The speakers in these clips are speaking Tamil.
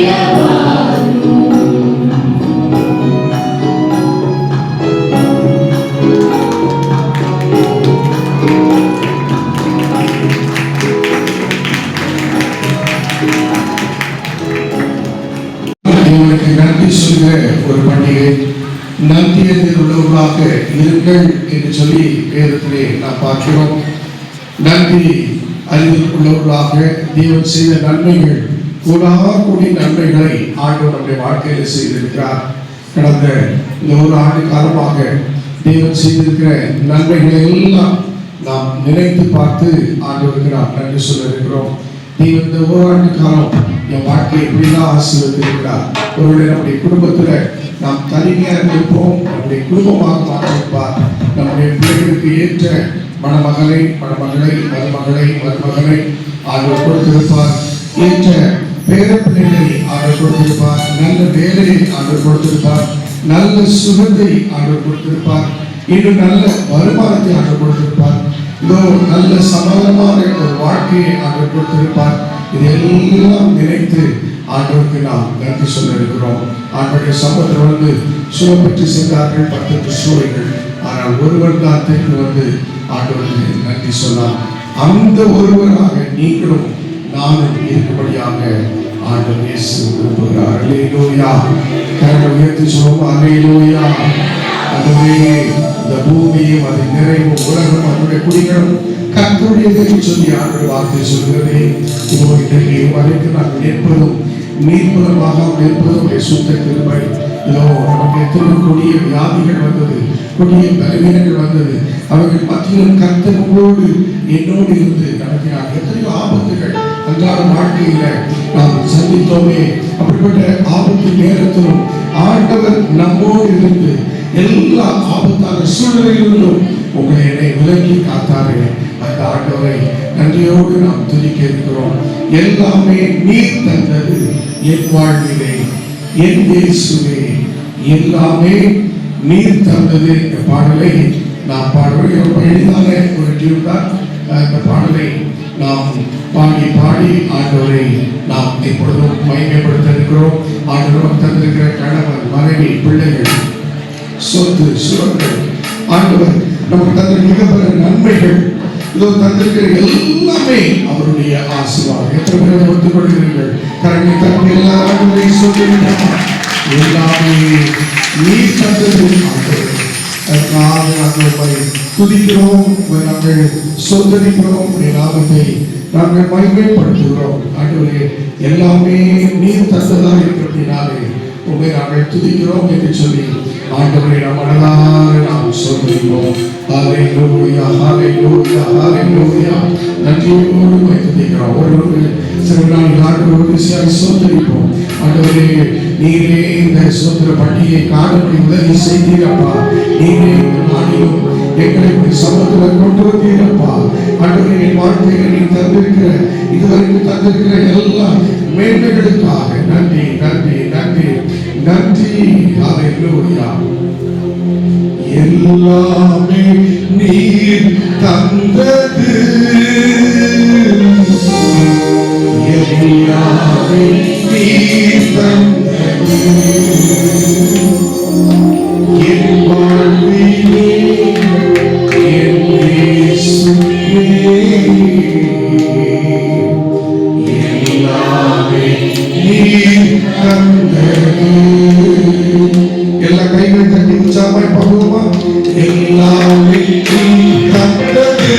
Hallelujah. தேவனுக்கு நன்றி சொல்கிற ஒரு பண்டிகை. நன்றியத்தில் உள்ளவர்களாக இருங்கள் என்று சொல்லி வேதத்திலே நாம் பார்க்கிறோம். நன்றி அறிவில் உள்ளவர்களாக தேவன் செய்த நன்மைகள், கூடாக்கூடிய நன்மைகளை ஆண்டவர் நம்முடைய வாழ்க்கையில் செய்திருக்கிறார். கடந்த இந்த ஒரு ஆண்டு காலமாக தேவன் செய்திருக்கிற நன்மைகளை எல்லாம் நாம் நினைத்து பார்த்து ஆண்டவருக்கு நாம் நன்றி சொல்ல இருக்கிறோம். தேவன் இந்த ஒரு ஆண்டு காலம் என் வாழ்க்கையை எப்படிலாம் ஆசீர்வதித்திருக்கிறார். ஒருவேளை நம்முடைய குடும்பத்தில் நாம் தனிமையாக இருந்திருப்போம், நம்முடைய குடும்பமாக மாற்றிருப்பார். நம்முடைய பிள்ளைகளுக்கு ஏற்ற மணமகளை மருமகளை ஆண்டவர் கொடுத்திருப்பார். ஏற்ற பேர பிள்ளைகளை ஆண்டவர் கொடுத்திருப்பார். நல்ல வேலையை ஆண்டவர் கொடுத்திருப்பார். நல்ல சுகத்தை ஆண்டவர் கொடுத்திருப்பார். இன்னும் நல்ல வருமானத்தை ஆண்டவர் கொடுத்திருப்பார். இதோ நல்ல சமாதானமான ஒரு வாழ்க்கையை ஆண்டவர் கொடுத்திருப்பார். இதையெல்லாம் நினைத்து ஆண்டவருக்கு நாம் நன்றி சொல்ல இருக்கிறோம். ஆண்டவருடைய சமூகத்தில் வந்து சுகப்பட்டு சென்றார்கள் 10 கிறிஸ்துவர்கள். ஆனால் ஒருவர் தான் திரும்பி வந்து ஆண்டவருக்கு நன்றி சொன்னார். அந்த ஒருவராக நீங்களும் நானும் இருக்கும்படியாக ஆண்டவர் இயேசு விரும்புகிறார். அல்லேலூயா. கரங்களை உயர்த்தி சொல்லுவோம். அல்லேலூயா. அதுவே இந்த பூமியும் அது நிறைவும் உலகம் அதனுடைய குடிகளும் கர்த்தருடையதை சொல்லி ஆண்டவர் வார்த்தை சொல்கிறது. இதோ இன்றைக்கு வரைக்கும் நாம் நிற்பதும் நீர்ப்புறமாக நிற்பதும் சுத்த கிருபை. இதோ நமக்கு எத்தனை கொடிய வியாதிகள் வந்தது, கொடிய பலவீனங்கள் வந்தது. அவர்கள் மத்தியிலும் கர்த்தரோடு என்னோடு இருந்து நடத்தினார். எத்தனையோ ஆபத்துகள் அன்றாட வாழ்க்கையில நாம் சந்தித்தோமே. அப்படிப்பட்ட ஆபத்து நேரத்திலும் ஆண்டவர் நம்மோடு இருந்து எல்லா ஆபத்தான சூழ்நிலைகளிலும் உங்களை என்னை விலக்கி காத்தாரே. அந்த ஆண்டவரை நன்றியோடு நாம் துதிக்க இருக்கிறோம். எல்லாமே நீர் தந்தது என் வாழ்விலே, என் இயேசுவே, எல்லாமே நீர் தந்தது. இந்த பாடலை நாம் பாடுவது ரொம்ப எளிதான ஒரு டியூன் தான். இந்த பாடலை நாம் பாடி பாடி ஆண்டவரை நாம் எப்பொழுதும் மகிமைப்படுத்த இருக்கிறோம். ஆண்டவர் தந்திருக்கிற கணவன், மனைவி, பிள்ளைகள், சொத்து சுகங்கள், ஆண்டவர் நமக்கு தந்த மிக பல நன்மைகள், இதோ தந்திருக்கிற எல்லாமே அவருடைய ஆசீர்வாதம். எத்தனை பேர் ஒத்துக்கொள்கிறீர்கள்? கரங்களை தந்து எல்லாரும் சொல்லுகிறார். எல்லாமே நீ தந்தது ஆண்டவர். அதற்காக நாங்கள் துதிக்கிறோம், நாங்கள் சொந்தரிக்கிறோம், லாபத்தை நாங்கள் மகிமைப்படுத்துகிறோம். ஆண்டவரே, எல்லாமே நீர் தந்ததாக இருக்கிறதுனாலே உண்மை நாங்கள் துதிக்கிறோம் என்று சொல்லி ஆண்டவரை நாம் மனதார நாம் சொல்லுகிறோம். ஹல்லேலூயா, ஹல்லேலூயா, ஹல்லேலூயா. நன்றியோடு துதிக்கிறோம். ஒரு சில நாள் ஆண்டவரோடு சொந்தரிப்போம். ஆண்டவரே, நீரே இந்த சுதந்திர பண்டிகை காணும்படி உதவி செய்தீரப்பா. நீரே இந்த நாளிலும் எங்களை சமூகத்தில் கொண்டு வந்தீரப்பா. ஆண்டவரே, என் வாழ்க்கையில நீ தந்திருக்கிற இதுவரைக்கும் தந்திருக்கிற எல்லா மேன்மைகளுக்காக நன்றி நன்றி நன்றி நன்றி. ஹல்லேலூயா. எல்லாமே நீர் தந்தது, எல்லாமே நீர் தந்தது, என் வாழ்விலே என் இயேசுவே, எல்லாமே நீர் தந்தது. எல்லா கைகளை தட்டி உற்சாகமாய் பாடுவோமா? எல்லாமே நீர் தந்தது,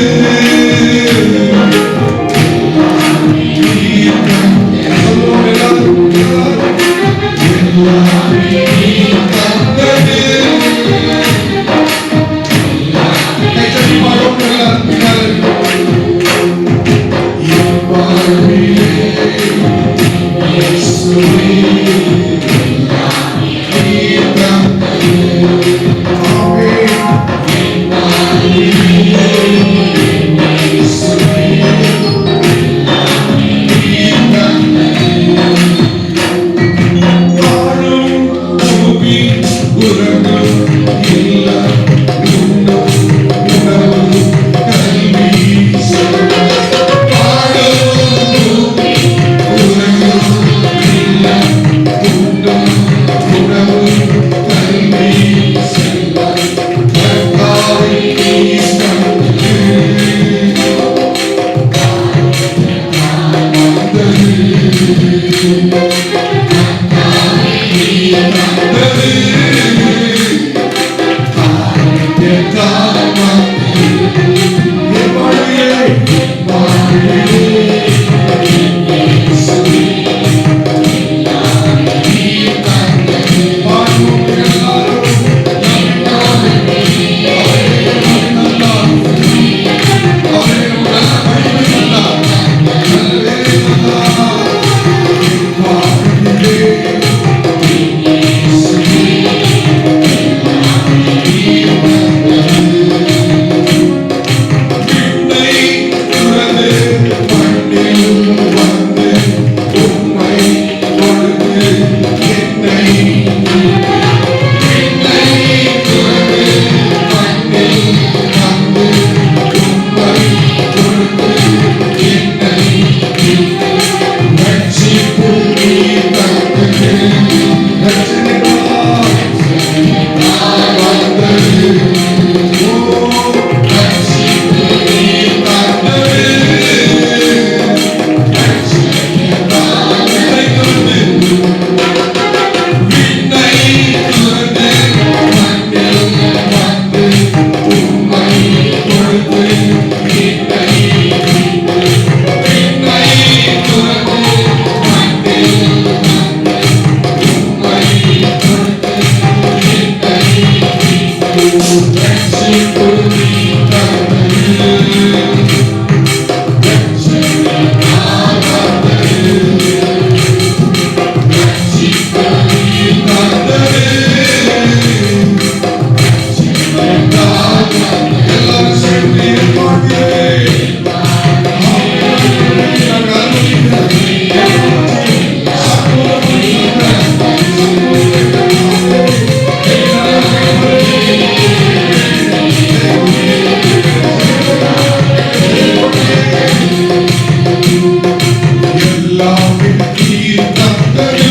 நீர் தந்தது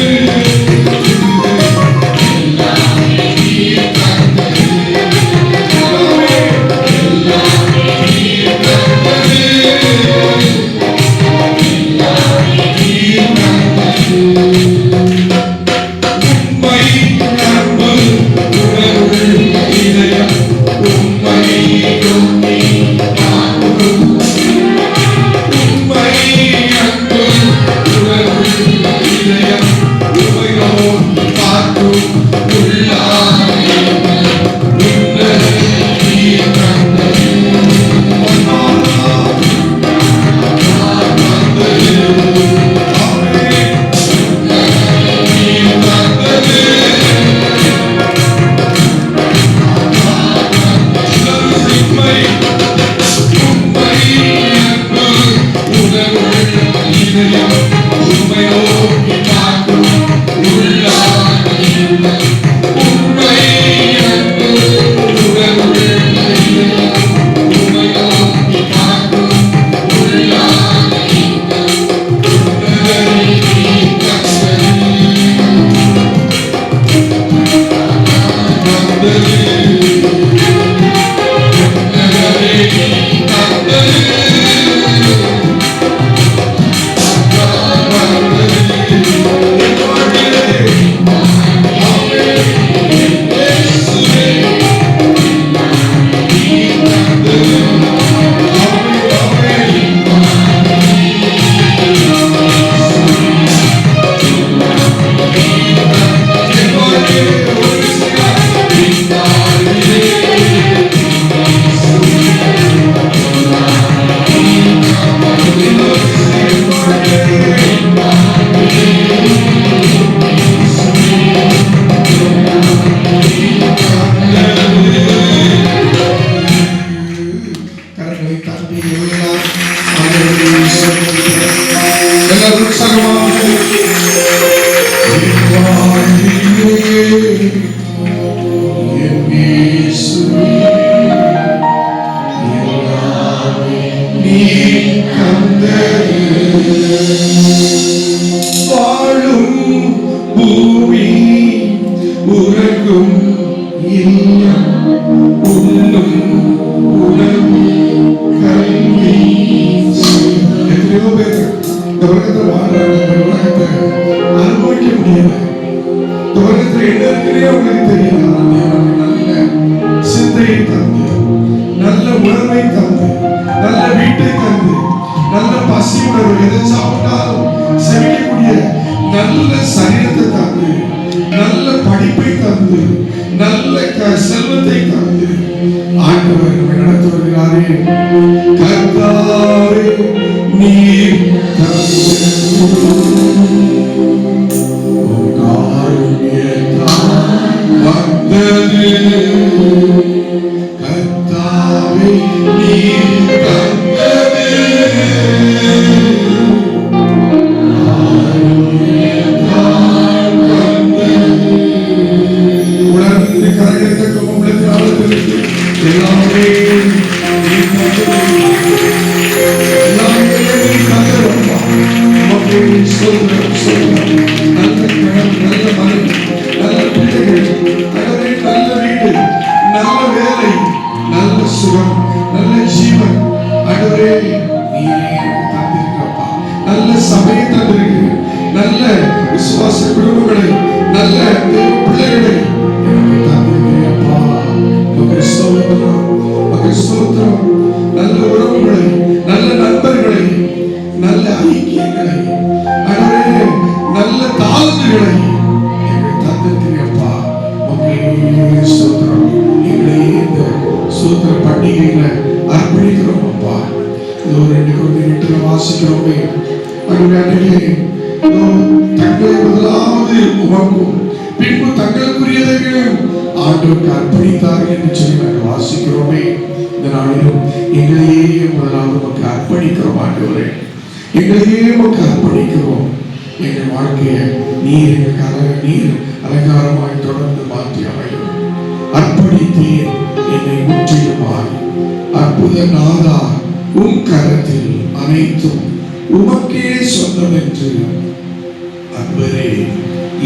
ஆண்டவரே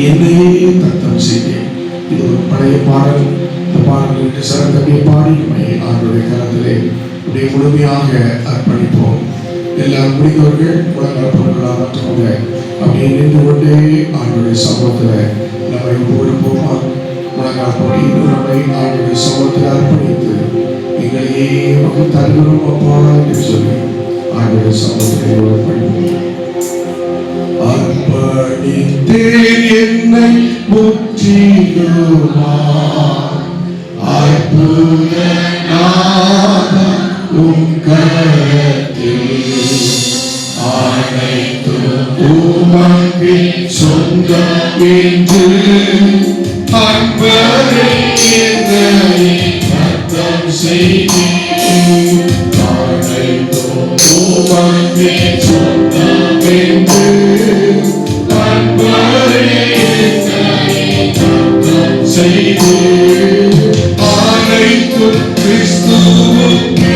என்னையே தத்தம் செய்தேன். இது ஒரு பழைய பாடல். இந்த பாடலுக்கு சிறந்தமையை பாடி நம்மை ஆண்டவருடைய கரத்திலே உடைய முழுமையாக அர்ப்பணிப்போம். எல்லாம் முடிந்தவர்கள் முழங்கப்பொருளாக மற்றவங்க அப்படியே நின்று கொண்டே ஆண்டவருடைய சமூகத்தில் நம்மை போடுப்போமா. முழங்கப்பொடி நம்மை ஆண்டவருடைய சமூகத்தில் அர்ப்பணித்து எங்களையே மக்கள் தருகிறோம் அப்பா என்று சொல்லி ஆண்டவருடைய சமூகத்தில் அர்ப்பணிப்போம். அர்ப்பணித்தேன் என்னை முற்றிலுமா அற்புதனாக உம் கரத்தில் அனைத்தும் உமக்கு சொந்தம் என்று அன்பரை என்னை தத்தம் செய்தீர். அனைத்தும் உமக்கு சொந்தம் என்று அன்பரை என்னை தத்தம் செய்தீர். அனைத்தும் கிறிஸ்துவுக்கே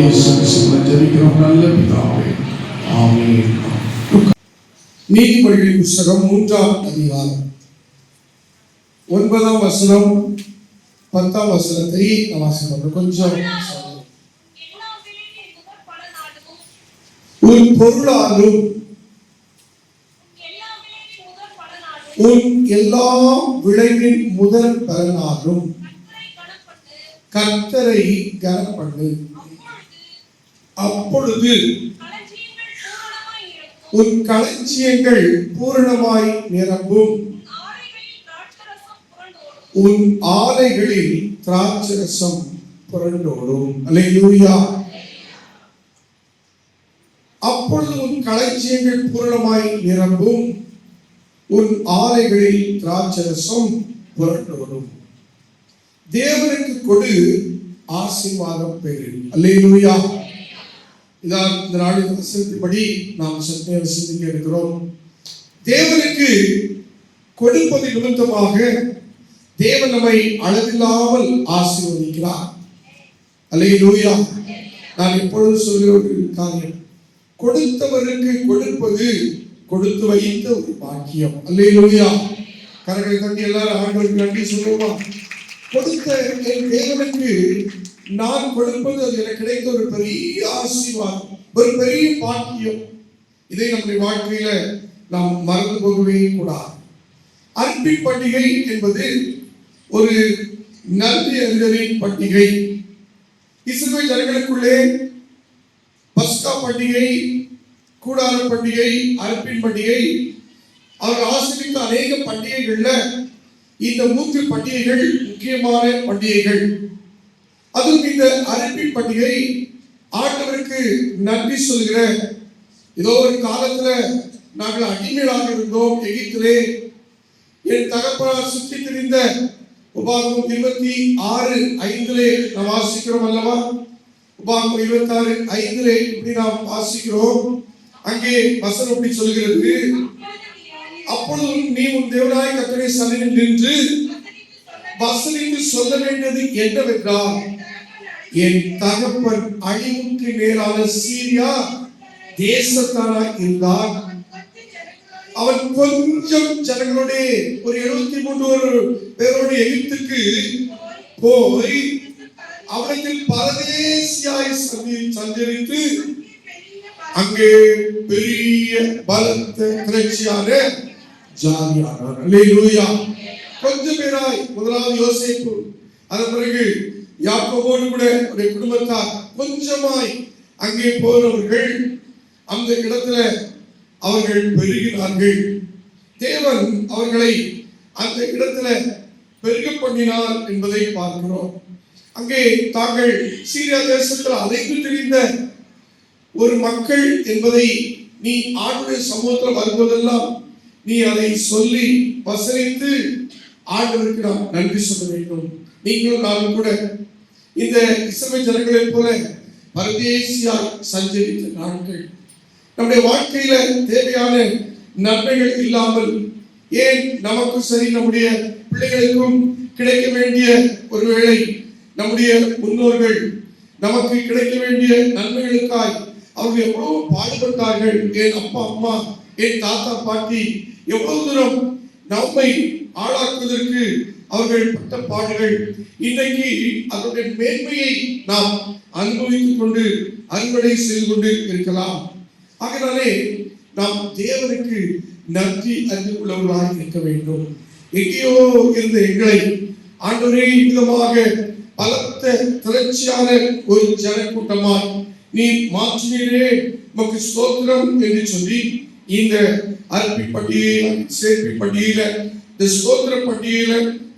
இயேசு கிறிஸ்துவின் ஜெபிக்கிறோம் நல்ல பிதாவே, ஆமென். நீதிமொழிகளின் புத்தகம் 3ஆம் அதிகாரம் 9ஆம் வசனம் 10ஆம் வசனத்தை வாசிக்கிறோம். கொஞ்சம் உன் பொருளாலும் உன் எல்லா விளைவின் முதல் பலனாலும் கர்த்தரை கனப்பண்ணு. அப்பொழுது உன் களஞ்சியங்கள் பூரணமாய் நிரம்பும், உன் ஆலைகளில் திராட்சரசம் புரண்டோடும். அல்லேலூயா. அப்பொழுது உன் களஞ்சியங்கள் பூரணமாய் நிரம்பும், உன் ஆலைகளில் திராட்சரசம் புரண்டோடும். தேவனுக்கு கொடு, ஆசீர்வாதம் பெறு. அல்லேலூயா. இதான் இந்த நாளின் வசனத்தின்படி நாம் சற்றே சிந்திக்க இருக்கிறோம். தேவனுக்கு கொடுப்பது நிமித்தமாக தேவன் நம்மை அளவில்லாமல் ஆசீர்வதிக்கிறார். அல்லேலூயா. நான் எப்பொழுது சொல்கிற ஒரு காரியம், கொடுத்தவருக்கு கொடுப்பது கொடுத்து வைத்த ஒரு பாக்கியம். அல்லேலூயா. கரங்களை தட்டி எல்லாரும் ஆண்டவருக்கு நன்றி சொல்லுவோமா? கொடுத்த என் தேவனுக்கு நான் கொடுப்பது அது எனக்கு கிடைத்த ஒரு பெரிய ஆசீர்வாதம், ஒரு பெரிய பாக்கியம். இதை நம்முடைய வாழ்க்கையில நாம் மறந்து போகவே கூடாது. அர்ப்பி பண்டிகை என்பது ஒரு நன்றி அறிதலின் பண்டிகை. இஸ்ரவேல் ஜனங்களுக்குள்ளே பஸ்கா பண்டிகை, கூடார பண்டிகை, அர்ப்பின் பண்டிகை, அவர் ஆசிரித்த அநேக பண்டிகைகள்ல இந்த 3 பண்டிகைகள் முக்கியமான பண்டிகைகள். அதுவும் இந்த அர்ப்பின் பண்டிகை ஆண்டவருக்கு நன்றி சொல்கிற, ஏதோ ஒரு காலத்துல நாங்கள் அடிமையாக இருந்தோம் எகிப்திலே, என் தகப்பனார் சுற்றி திரிந்த உபாகமம் 26:5 நாம் வாசிக்கிறோம் அல்லவா? உபாகமம் 26:5 இப்படி நாம் வாசிக்கிறோம். அங்கே வசனம் இப்படி சொல்கிறது, அப்பொழுது நீ உன் தேவனாய கர்த்தருடைய சந்நிதியில் நின்று வசனித்து சொல்ல வேண்டியது என்னவென்றால், என் தகப்பன் அழிவுக்கு நேரான சீரியா தேசத்தானாய் இருந்தான். அவன் கொஞ்சம் ஜனங்களோட ஒரு 73 பேரோடு எகிப்துக்கு போய் அவர்கள் பரதேசியாய் சஞ்சரித்து அங்கே பெரிய பலத்த திரட்சியான ஜாதியானார். அல்லேலூயா. கொஞ்சம் பேராய் முதலாவது யோசேப்பு, அதன் பிறகு யாக்கோபோடு கூட ஒரு குடும்பத்தார் கொஞ்சமாய் அங்கே போனவர்கள் அந்த இடத்துல அவர்கள் பெருகினார்கள். தேவன் அவர்களை அந்த இடத்துல பெருக பண்ணினார் என்பதை பார்க்கிறோம். அங்கே தாங்கள் சீரியா தேசத்தில் அலைந்து திரிந்த ஒரு மக்கள் என்பதை நீ ஆண்டவருடைய சமூகத்தில் வருவதெல்லாம் நீ அதை சொல்லி வசனித்து ஆண்டவருக்கு நாம் நன்றி சொல்ல வேண்டும். நீங்களும் நானும் கூட இந்த இஸ்ரவேல் ஜனங்களைப் போல பரதேசியாய் சஞ்சரித்த நாட்கள், நம்முடைய வாழ்க்கையில தேவையான நன்மைகள் இல்லாமல், ஏன் நமக்கும் சரி நம்முடைய பிள்ளைகளுக்கும் கிடைக்க வேண்டிய ஒருவேளை நம்முடைய முன்னோர்கள் நமக்கு கிடைக்க வேண்டிய நன்மைகளுக்காய் அவங்க எவ்வளவு பாடுபட்டார்கள். என் அப்பா அம்மா, என் தாத்தா பாட்டி எவ்வளவு தூரம் நம்மை ஆளாக்குவதற்கு அவர்கள் பட்ட பாடுகள், இன்றைக்கு அதனுடைய மேன்மையை நாம் அனுபவித்துக் கொண்டு அறுவடை செய்து கொண்டு இருக்கலாம். ஆகையாலே நாம் தேவனுக்கு நன்றி அறிந்து கொள்ளவர்களாக இருக்க வேண்டும். எங்கேயோ இருந்த எங்களை ஆண்டவரே விதமாக பலத்த திரட்சியான ஒரு ஜனக்கூட்டமாய் நீ மாற்றினீரே, உமக்கு ஸ்தோத்திரம் என்று சொல்லி இந்த அர்ப்பி பண்டிகையில, சேர்ப்பி பண்டிகையில, இந்த ஸ்தோத்திர பண்டிகையில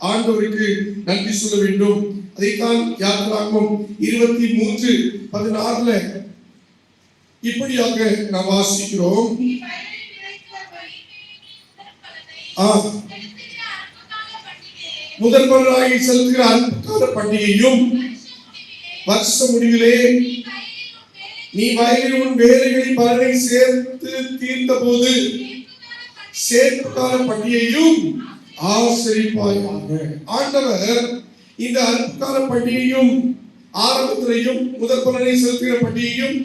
ஆண்டவருக்கு நன்றி சொல்ல வேண்டும். அதைத்தான் யாத்திராகமம் 23:16 இப்படியாக நாம் வாசிக்கிறோம். முதல் பலனாகி செலுத்துகிற அற்புத பண்டிகையும் வருஷ முடிவிலே நீ வயலில் உன் வேலைகளின் பலனை சேர்த்து தீர்ந்த போது சேர்ப்புக்கான பண்டிகையும் ஆசரிப்பாயாக. ஆண்டவர் இந்த அற்புத பண்டிகையும் ஆரம்பத்திலேயும் முதற் பலனை செலுத்துகிற பண்டிகையும்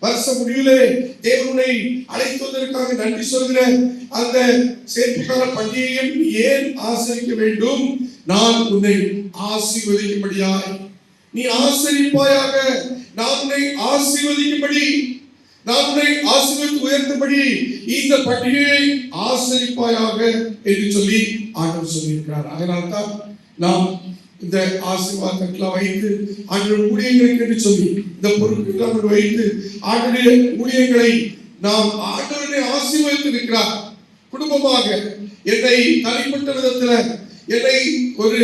வருஷ முடிவிலே தேவனை அழைத்ததற்காக நன்றி சொல்கிற அந்த சேர்ப்புக்கான பண்டிகையும் ஏன் ஆசரிக்க வேண்டும்? நான் உன்னை ஆசீர்வதிக்கும்படியாய், நீ ஆசரிப்பாயாக, நான் உன்னை ஆசீர்வதிக்கும்படி, நான் உன்னை ஆசீர்வதித்து உயர்த்தும்படி இந்த பண்டிகையை ஆசரிப்பாயாக என்று சொல்லி ஆண்டவர் சொல்லியிருக்கிறார். அதனால்தான் நாம் இந்த ஆசீர்வாதத்தெல்லாம் வைத்து ஆண்டவர் ஊழியங்களுக்கு என்று சொல்லி இந்த பொருட்கள் வைத்து ஆண்டுடைய ஊழியங்களை நாம் ஆண்டவரை ஆசீர்வதித்து இருக்கிறார். குடும்பமாக என்னை தனிப்பட்ட விதத்தில் என்னை ஒரு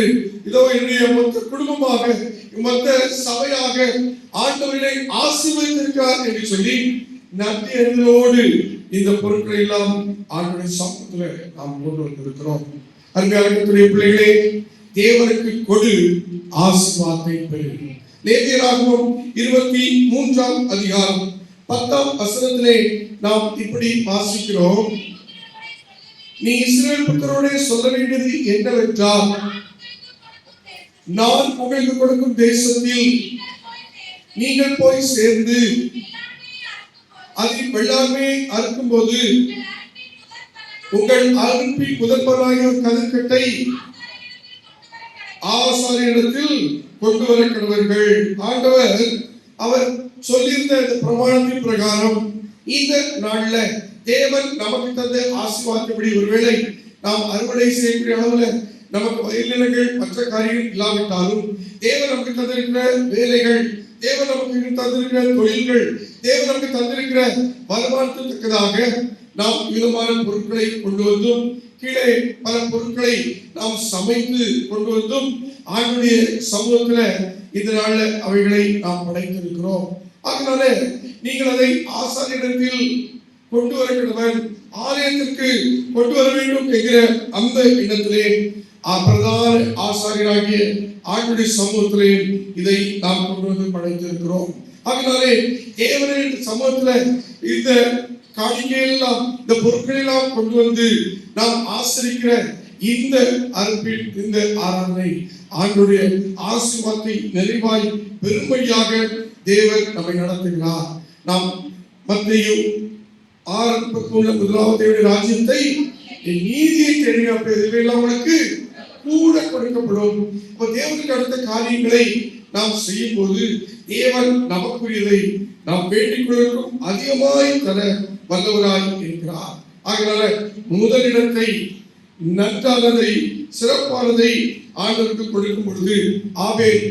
இதோ என்னுடைய மொத்த குடும்பமாக மொத்த சபையாக ஆண்டவரை ஆசீர்வதித்திருக்கிறார் என்று சொல்லி நன்றி அறிதலோடு இந்த பொருட்களை எல்லாம் ஆண்டவருடைய சமூகத்தில் நாம் கொண்டு வந்திருக்கிறோம். அருமையான பிள்ளைகளே, தேவனுக்கு கொடு, ஆசீர்வாதத்தை பெறு. லேவியராகமம் 23ஆம் அதிகாரம் 10ஆம் வசனத்திலே நாம் இப்படி வாசிக்கிறோம். நீ இஸ்ரவேல் புத்திரரோடே சொல்ல வேண்டியது என்னவென்றால், நான் உங்களுக்கு கொடுக்கும் தேசத்தில் நீங்கள் போய் சேர்ந்து அதில் வெள்ளாமை அறுக்கும் போது உங்கள் அறுப்பின் முதற்பலனாகிய கதிர்க்கட்டை ஆசாரியரிடத்தில் கொண்டு வர கடவர்கள். ஆண்டவர் அவர் சொல்லியிருந்த இந்த பிரமாணத்தின் பிரகாரம் இந்த நாள்ல தேவன் நமக்கு தந்த ஆசீர்வாதப்படி ஒருவேளை நாம் அறுவடை செய்யக்கூடிய அளவுல நமக்கு வயல்நிலங்கள் மற்ற காரியங்கள் இல்லாவிட்டாலும் தேவன் நமக்கு தந்திருக்கிற வேலைகள், தேவன் நமக்கு தந்திருக்கிற தொழில்கள், தேவன் நமக்கு தந்திருக்கிற வருமானத்துக்காக நாம் விதமான பொருட்களை கொண்டு வந்தும் கீழே பல பொருட்களை நாம் சமைத்து கொண்டு வந்தும் ஆண்டுடைய சமூகத்துல இந்த நாள்ல அவைகளை நாம் படைத்திருக்கிறோம். அதனால நீங்கள் அதை ஆசாரியரிடத்தில் கொண்டு வருகிறவன் ஆலயத்திற்கு கொண்டு வர வேண்டும் என்கிற அந்த இடத்திலே பிரதான ஆசாரியராகிய ஆண்டுடைய சமூகத்திலே இதை நாம் கொண்டு வந்து படைத்திருக்கிறோம். அதனாலே தேவனின் சமூகத்துல இந்த காணிக்கையெல்லாம் இந்த பொருட்களெல்லாம் கொண்டு வந்து நாம் ஆசரிக்கிற இந்த அர்ப்பின் இந்த ஆராதனை ஆண்டுடைய ஆசீர்வாதத்தை நிறைவாய் பெருமையாக தேவன் நம்மை நடத்துகிறார். நாம் மத்தேயு 6:31 ராஜ்யத்தை நீதியை தேடினால் உங்களுக்கு கூட கொடுக்கப்படும். அப்ப தேவனுக்கு அடுத்த காரியங்களை நாம் செய்யும் போது தேவன் நமக்குரியதை நாம் வேண்டிக் கொள்வதற்கும் அதிகமாய் தர வல்லவராய் இருக்கிறார். ஆகையால முதலிடத்தை, நன்றானதை, சிறப்பானதை ஆண்டவருக்கு கொடுக்கும் பொழுது ஆபேல்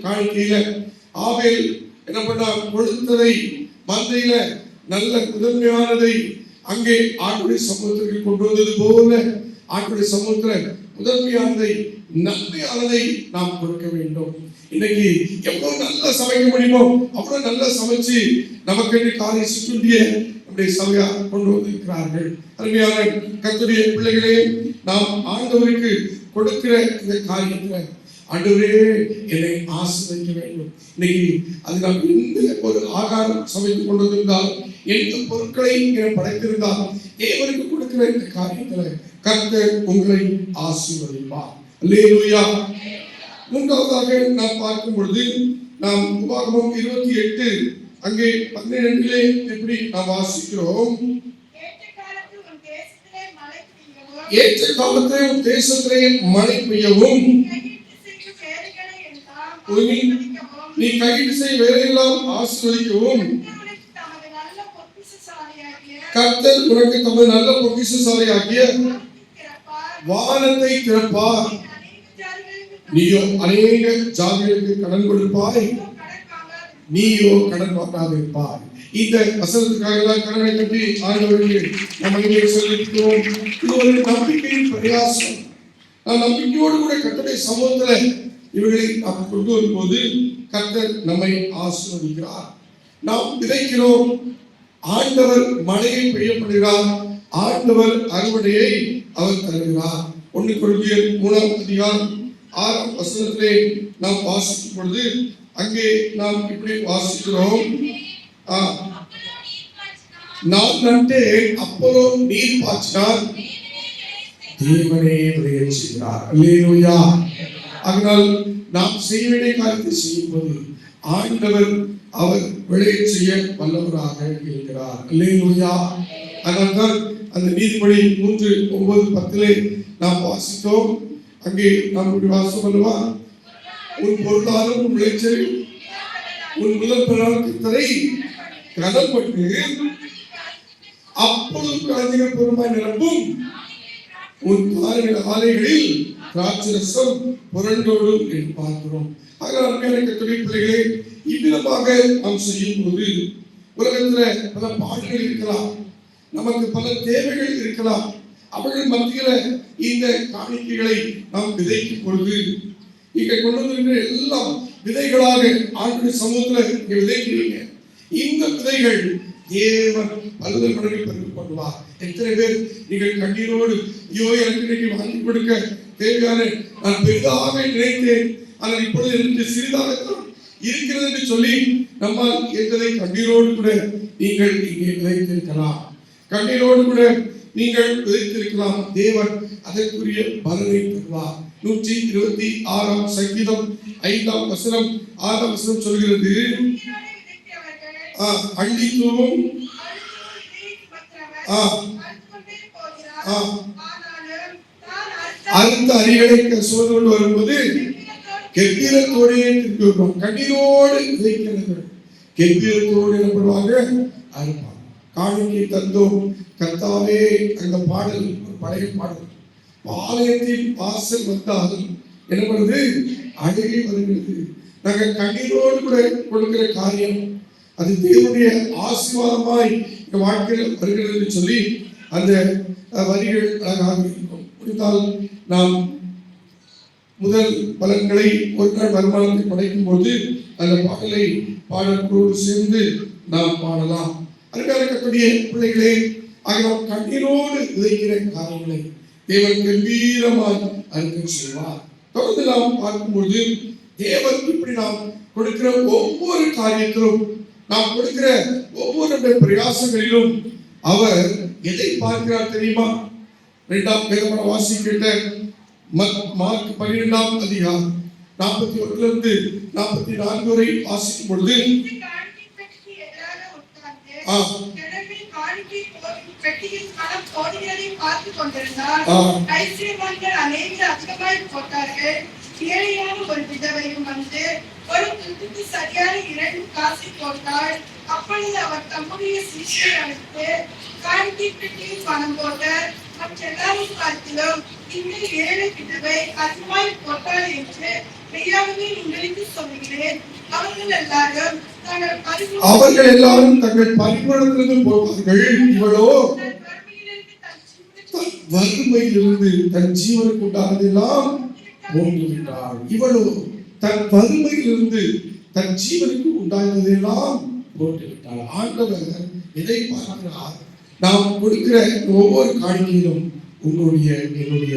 காணிக்கையில ஆபேல் என்ன பண்ணா, கொடுத்ததை மந்தையில நல்ல முதன்மையானதை அங்கே ஆண்டுடைய சமூகத்திற்கு கொண்டு வந்தது போல ஆண்டுடைய சமூகத்துல முதன்மையானதை, நன்மையானதை நாம் கொடுக்க வேண்டும். இன்னைக்கு எவ்வளவு நல்லா சமைக்க முடியுமோ அவ்வளவு நல்லா சமைச்சு நமக்கு காலை சுற்றிய நம்முடைய சபையா கொண்டு வந்திருக்கிறார்கள். அருமையான கர்த்தருடைய பிள்ளைகளே, நாம் ஆண்டவருக்கு கொடுக்கிற இந்த காரியத்துல ஆண்டவரே என்னை ஆசீர்வதிக்க வேண்டும். இன்னைக்கு அது நாம் எந்த ஒரு ஆகாரம் சமைத்து கொண்டு வந்திருந்தால், எந்த பொருட்களை படைத்திருந்தால் தேவனுக்கு கொடுக்கிற இந்த காரியத்துல கர்த்தர் உங்களை ஆசீர்வதிப்பார். அல்லேலூயா. மூன்றாவதாக நாம் பார்க்கும் பொழுது நாம் உபாகமம் 28 அங்கே 12 எப்படி நாம் வாசிக்கிறோம். ஏற்ற காலத்திலே உன் தேசத்திலே மழை பெய்யவும் நீ கையிட்டு செய் வேலையெல்லாம் ஆசீர்வதிக்கவும் கர்த்தர் உனக்கு தமது நல்ல பொக்கிஷசாலியாகிய வானத்தை திறப்பார். நீயோ அநேக ஜாதிகளுக்கு கடன் கொடுப்பாய், நீயோ கடன் வாங்காதிருப்பாய். இந்த வசனத்துக்காக எல்லாம் கடனை கட்டி ஆண்டவருக்கு நம்ம சொல்லியிருக்கிறோம். இது ஒரு நம்பிக்கையின் பிரயாசம். நான் நம்பிக்கையோடு கூட கர்த்தருடைய சமூகத்துல இவர்களை நாம் கொண்டு வரும்போது கர்த்தர் நம்மை ஆசீர்வதிக்கிறார். நாம் விதைக்கிறோம், ஆண்டவர் மழையை பெய்யப்படுகிறார், ஆண்டவர் அறுவடையை அவர் தருகிறார். 1 கொரிந்தியர் 3ஆம் அதிகாரம் 6ஆம் வசனத்திலே நாம் வாசிக்கும் பொழுது அங்கே நாம் இப்படி வாசிக்கிறோம். நான் நட்டேன், அப்போலோ நீர் பாய்ச்சினார், தேவனே விளையச் செய்கிறார். அல்லேலூயா. அதனால் நாம் செய்ய வேண்டிய காரியத்தை செய்யும்போது ஆண்டவர் அவர் விளைய செய்ய வல்லவராக இருக்கிறார். அல்லேலூயா. அதனால்தான் அந்த நீதிமொழி 3:9-10 நாம் வாசித்தோம். அங்கே நம்முடைய வாசம் அல்லவா, உன் பொருளாதாரம் உன் விளைச்சல் உன் முதல் பிறரை கடன் பட்டு அப்பொழுது குழந்தைகள் பொறுமாய் நிரப்பும் உன் ஆலைகளில் திராட்சரசம் புரண்டோடும் என்று பார்க்கிறோம். அதனால் கர்த்தருடைய பிள்ளைகளே, இவ்விதமாக நாம் செய்யும் போது உலகத்துல பல பாடுகள் இருக்கலாம், நமக்கு பல தேவைகள் இருக்கலாம். அவர்கள் மத்தியில இந்த காணிக்கைகளை நாம் விதைக்கும் பொழுது இங்க கொண்டு வந்திருக்கிற எல்லாம் விதைகளாக ஆண்டு சமூகத்துல இங்க விதைக்கிறீங்க. இந்த விதைகள் தேவன் பல்வேறு மடங்கு பறித்து பண்ணுவார். எத்தனை பேர் நீங்கள் கண்ணீரோடு ஐயோ எனக்கு இன்னைக்கு வாங்கி கொடுக்க தேவையான நான் பெரிதாக நினைத்தேன், ஆனால் இப்பொழுது எனக்கு சிறிதாகத்தான் இருக்கிறது என்று சொல்லி நம்மால் எங்களை கண்ணீரோடு கூட நீங்கள் இங்கே விதைத்திருக்கலாம், கண்ணீரோடு கூட நீங்கள் விதைத்திருக்கலாம். தேவன் அதற்குரிய பலனை தருவார். 126 சங்கீதம் 5ஆம் வசனம் 6ஆம் வசனம் சொல்கிறது, அள்ளித்தூவும் அந்த அரிகளை சோதனை வரும்போது கெம்பீரத்தோடையே திருப்பி வருவோம். கண்ணீரோடு விதைக்கிறது கெம்பீரத்தோடு எனப்படுவாங்க அறுப்பாங்க. காணிக்கை தந்தோம் கர்த்தாவே, அந்த பாடல் ஒரு பழைய பாடல். ஆலயத்தின் வாசல் வந்தால் என்ன பண்ணுது, அழகே வருகிறது. நாங்கள் கண்ணீரோடு கூட கொடுக்கிற காரியம் அது தேவனுடைய ஆசீர்வாதமாய் இந்த வாழ்க்கையில் வருகிறது சொல்லி அந்த வரிகள் அழகாக இருக்கும். முடிந்தால் நாம் முதல் பலன்களை ஒரு நாள் வருமானத்தை படைக்கும் போது அந்த பாடலை பாடலோடு சேர்ந்து நாம் பாடலாம். அருமையான கர்த்தருடைய பிள்ளைகளே, ஆக நாம் கண்ணீரோடு விதைக்கிற காரியங்களை தேவன் கம்பீரமாய் அருகே செய்வார். தொடர்ந்து நாம் பார்க்கும்போது தேவன் இப்படி நாம் கொடுக்கிற ஒவ்வொரு காரியத்திலும், நாம் கொடுக்கிற ஒவ்வொரு பிரயாசங்களிலும் அவர் எதை பார்க்கிறார் தெரியுமா? 2ஆம் வேதமான வாசிக்கிட்ட மார்க் 12ஆம் அதிகாரம் 41 44 வரை வாசிக்கும் பொழுது ஒரு விதவையும் வந்து ஒரு துண்டுக்கு சரியான 2 காசை போட்டாள். அப்பொழுது அவர் தம்முடைய சீஷரை அழைத்து, காணிக்கை பெட்டியில் பணம் போட்ட மற்ற எல்லாரும் பார்த்திலும் இந்த ஏழை விதவை அதிகமாய் போட்டாள் என்று மெய்யாகவே உங்களுக்கு சொல்லுகிறேன். அவர்கள் எல்லாரும் தங்கள் பரிமாணத்திலிருந்து போவார்கள், இவளோ வறுமையிலிருந்து தன் ஜீவனுக்கு உண்டானதெல்லாம் போட்டுவிட்டாள். இவளோ தன் வறுமையிலிருந்து தன் ஜீவனுக்கு உண்டானதெல்லாம் போட்டுவிட்டாள். ஆண்டவர் எதை பார்க்கிறார்? நாம் கொடுக்கிற ஒவ்வொரு காணிக்கையிலும் உங்களுடைய என்னுடைய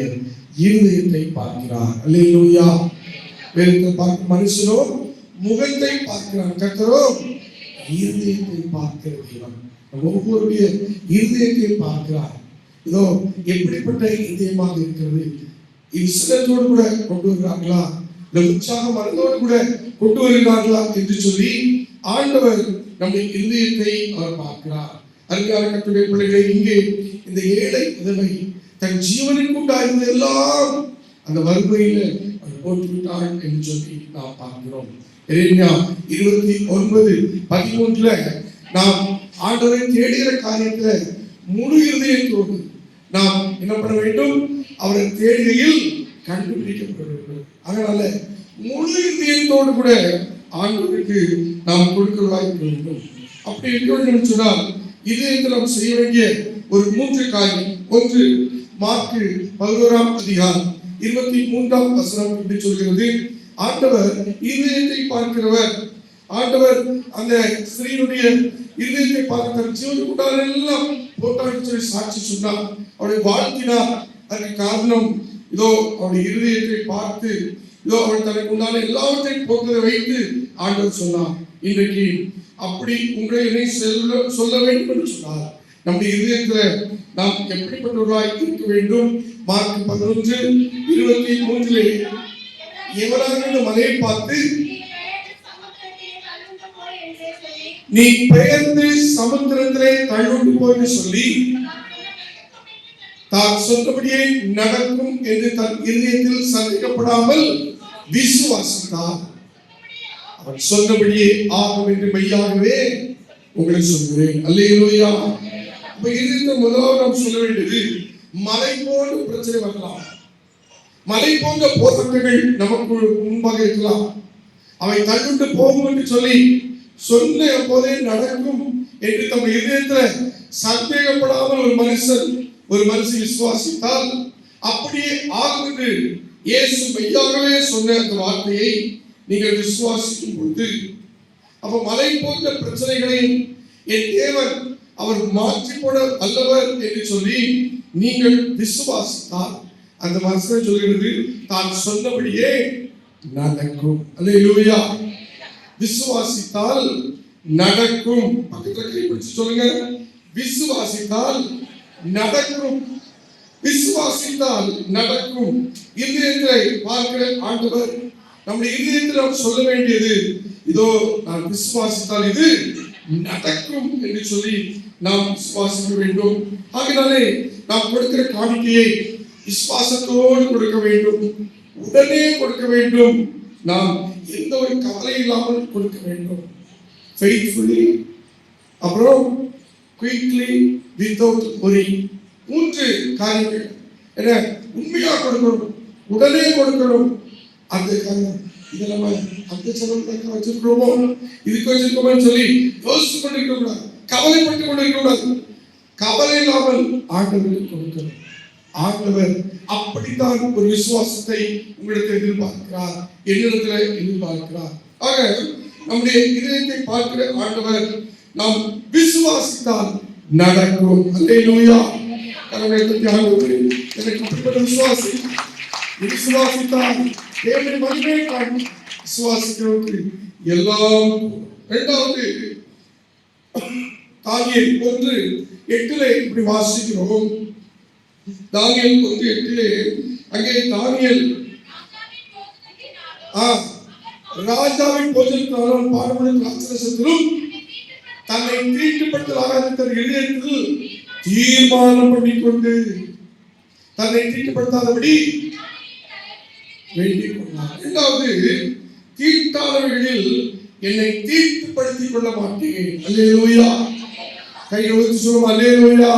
இருதயத்தை பார்க்கிறார். அல்லேலூயா. வேதத்தை பார்க்கும் மனுஷனோ முகத்தை பார்க்கிறான், கர்த்தரோ இருதயத்தை பார்க்கிற தேவன். ஒவ்வொருடைய இருதயத்தை பார்க்கிறார். இதோ எப்படிப்பட்ட இதயமாக இருக்கிறது, இஸ்லத்தோடு கூட கொண்டு வருகிறார்களா, இந்த உற்சாக மனதோடு கூட கொண்டு வருகிறார்களா என்று சொல்லி ஆண்டவர் நம்முடைய இருதயத்தை அவர் பார்க்கிறார். அருமையான கர்த்தருடைய பிள்ளைகளை, இங்கே இந்த ஏழை விதவை தன் ஜீவனுக்கு உண்டாயிருந்த எல்லாம் அந்த வறுமையில போட்டுவிட்டாள் என்று சொல்லி நாம் பார்க்கிறோம். எரேமியா 29:13 நாம் ஆண்டவரை தேடுகிற காரியத்துல முழு இருதயத்தோடு நாம் என்ன பண்ண வேண்டும்? அவரை தேடுகையில் கண்டுபிடிக்கப்பட வேண்டும். அதனால முழு இதயத்தோடு கூட ஆண்டவருக்கு நாம் கொடுக்கிறதா இருக்க வேண்டும். அப்படி இருக்க வேண்டும் சொன்னால் இதயத்தில் நாம் செய்ய வேண்டிய ஒரு 3 காரியம். ஒன்று, மார்க் 11ஆம் அதிகாரம் 23ஆம் வசனம் இப்படி சொல்கிறது, ஆண்டவர் இதயத்தை பார்க்கிறவர். ஆண்டவர் அந்த ஸ்திரீனுடைய இதயத்தை பார்த்த ஜீவனுக்கு உண்டான எல்லாம் போட்டான்னு சொல்லி சாட்சி சொன்னார், அவளை வாழ்த்தினார். அதற்கு காரணம் இதோ அவருடைய இருதயத்தை பார்த்து இதோ அவள் தனக்கு உண்டான எல்லாவற்றையும் போக்குவதை வைத்து ஆண்டவர் சொன்னார். இன்றைக்கு அப்படி உங்களை என்னை சொல்ல வேண்டும் என்று சொன்னார். நம்முடைய இதயத்துல நாம் எப்படிப்பட்டவர்களாய் இருக்க வேண்டும்? மார்க் 11:23 எவனாக இந்த மலையை பார்த்து நீ பெயர்ந்து சமுத்திரத்திலே தள்ளுண்டு போய் சொல்லி தான் சொன்னபடியே நடக்கும் என்று தன் இதயத்தில் சந்தேகப்படாமல் விசுவாசித்தார். அவன் சொன்னபடியே ஆகும் என்று மெய்யாகவே உங்களுக்கு சொல்கிறேன். அல்லேலூயா. அப்ப இதற்கு முதலாவது நாம் சொல்ல வேண்டியது, மலை போன்ற பிரச்சனை வரலாம், மலை போன்ற போராட்டங்கள் நமக்கு முன்பாக இருக்கலாம், அவை தள்ளுண்டு போகும் என்று சொல்லி சொன்ன போதே நடக்கும் என்று தம் இதயத்துல சந்தேகப்படாமல் ஒரு மனுஷன் விசுவாசித்தால் அப்படியே ஆகும் என்று இயேசு மெய்யாகவே சொன்ன அந்த வார்த்தையை நீங்கள் விசுவாசிக்கும் பொழுது, அப்ப மலை போன்ற பிரச்சனைகளையும் என் தேவன் அவர் மாற்றி போட அல்லவர் என்று சொல்லி நீங்கள் விசுவாசித்தால் அந்த வசனம் சொல்கிறது தான் சொன்னபடியே நடக்கும். அல்லேலூயா. விசுவாசித்தால் நடக்கும். பக்கத்துல கை பிடிச்சு சொல்லுங்க, விசுவாசித்தால் நடக்கும். விசுவாசித்தால் நடக்கும். இதயத்தை பார்க்கிற ஆண்டவர் நம்முடைய இதயத்தில் நாம் சொல்ல வேண்டியது, இதோ நான் விசுவாசித்தால் இது நடக்கும் என்று சொல்லி நாம் விசுவாசிக்க வேண்டும். ஆகினாலே நாம் கொடுக்கிற காணிக்கையை விசுவாசத்தோடு கொடுக்க வேண்டும், உடனே கொடுக்க வேண்டும். நாம் எந்த ஒரு கவலை இல்லாமல் கொடுக்க வேண்டும். ஃபெய்த்ஃபுல்லி, அப்புறம் குயிக்லி, வித்தவுட் வரி. 3 காரியங்கள். என்ன? உண்மையா கொடுக்கணும், உடனே கொடுக்கணும். அந்த காரணம் இதை நம்ம அந்த செலவு வச்சிருக்கிறோமோ இதுக்கு வச்சிருக்கோம்னு சொல்லி யோசிச்சு கொண்டிருக்க கூடாது, கவலைப்பட்டு கொண்டிருக்க கூடாது. கவலை இல்லாமல் ஆண்டவருக்கு கொடுக்கணும். ஆண்டவர் அப்படித்தான் ஒரு விசுவாசத்தை உங்களுக்கு எதிர்பார்க்கிறார், என்னிடத்துல எதிர்பார்க்கிறார். ஆக நம்முடைய இதயத்தை பார்க்கிற ஆண்டவர் நாம் விசுவாசித்தால் நடக்கும். அல்லேலூயா. எனக்கு அப்படிப்பட்ட விசுவாசி விசுவாசித்தால் தேவனுடைய மகிமையை காணும். விசுவாசிக்கிறவருக்கு எல்லாம். இரண்டாவது, தானியேல் 1:8 இப்படி வாசிக்கிறோம். தானியேல் 1:8 அங்கே தானியேல் ராஜாவின் போஜனத்தினாலும் பாடுபடும் ராட்சசத்திலும் தன்னை தீட்டுப்படுத்தலாக தன் இதயத்தில் தீர்மானம் பண்ணிக்கொண்டு தன்னை தீட்டுப்படுத்தாதபடி வேண்டிக் கொண்டார். இரண்டாவது, தீட்டாளர்களில் என்னை தீட்டுப்படுத்திக் கொள்ள மாட்டேன். அல்லேலூயா. கையை உயர்த்தி சொல்லுவோம், அல்லேலூயா.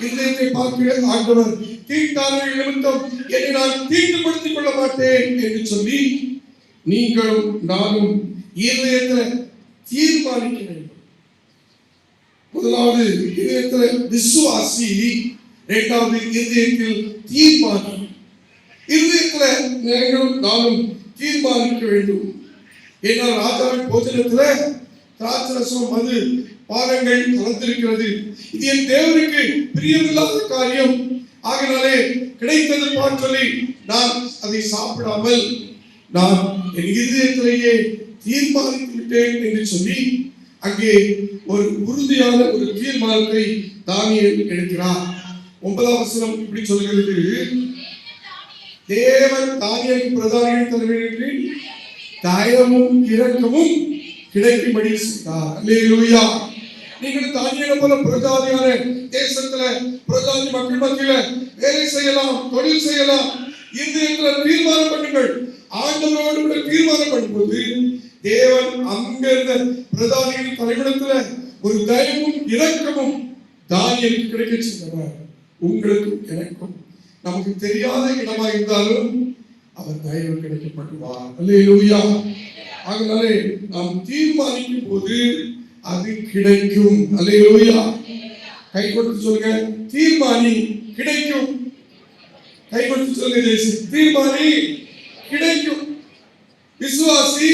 இதயத்தை பார்க்கிற ஆண்டவர் தீட்டாளர்கள் நிமித்தம் என்னை நான் தீட்டுப்படுத்திக் கொள்ள மாட்டேன் என்று சொல்லி நீங்களும் நானும் இதயத்தில் தீர்மானிக்க வேண்டும். முதலாவது இதயத்தில் விசுவாசி, இரண்டாவது இதயத்தில் தீர்மானம். இதயத்தில் நீங்களும் நானும் தீர்மானிக்க வேண்டும். ஏன்னா ராஜாவின் போஜனத்துல திராட்சரசம் மது பானங்கள் கலந்திருக்கிறது. இது என் தேவனுக்கு பிரியமில்லாத காரியம். ஆகினாலே கிடைத்தது பார்த்து சொல்லி நான் அதை சாப்பிடாமல் நான் என் இதயத்திலேயே தீர்மானித்து விட்டேன் என்று சொல்லி அங்கே ஒரு உறுதியான ஒரு தீர்மானத்தை தானியேல் எடுக்கிறார். 9ஆம் வசனம் இப்படி சொல்கிறது, தேவன் தானியேலுக்கு பிரதானியின் தலைமையில் தயவும் இரக்கமும் கிடைக்கும்படி செய்தார். அல்லேலூயா. நீங்கள் தானியேலை போல பிரஜாதியான தேசத்துல பிரஜாதி மக்கள் மத்தியில வேலை செய்யலாம், தொழில் செய்யலாம். இதயத்தில் தீர்மானம் பண்ணுங்கள். ஆண்டவரோடு கூட தீர்மானம் பண்ணும்போது தேவன் அங்க இருந்த பிரதானியின் தலைமையிடத்துல ஒரு தயவும் இரக்கமும் தானியேலுக்கு கிடைக்க செய்தவர். உங்களுக்கும் எனக்கும் நமக்கு தெரியாத இடமா இருந்தாலும் அவர் தயவு கிடைக்கப்படுவார். அல்லேலூயா. ஆகவே நாம் தீர்மானிக்கும் போது அது கிடைக்கும். அல்லேலூயா. கை கொடுத்து சொல்லுங்க, தீர்மானி கிடைக்கும். கை கொடுத்து சொல்லுங்க, ஜெயசி, தீர்மானி கிடைக்கும். விசுவாசி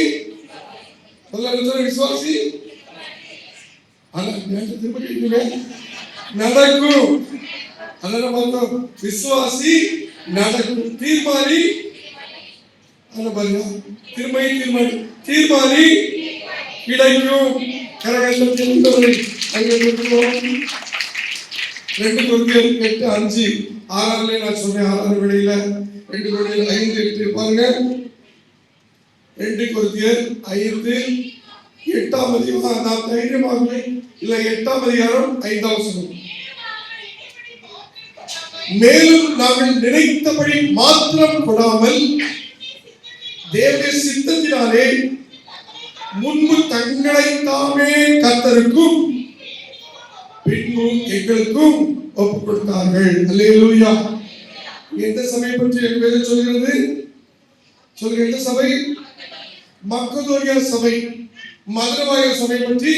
விசுவாசி நடக்கும். அதனால பார்த்தோம், விசுவாசி நடக்கும், தீர்மானி தீர்மானி கிடைக்கும். கரகத்தில் 2 Corinthians 8:5 6 நான் சொன்னேன். 6 விடையில 2 Corinthians 5:8 பாருங்க. 2 கொரிந்தியர் 5:8 அதிகாரம். நாம் தைரியமாகவே இல்லை, 8 அதிகாரம் 5 வசனம். மேலும் நாங்கள் நினைத்தபடி மாத்திரம் கொடாமல் தேவனுடைய சித்தத்தினாலே முன்பு தங்களை தாமே கர்த்தருக்கும் பின்பு எங்களுக்கும் ஒப்புக் கொடுத்தார்கள். அல்லேலூயா. எந்த சபை பற்றி வேதம் சொல்கிறது? சொல்லுங்க, எந்த சபை? மக்கதோனியா சபை, மதுரவாய சபை பற்றி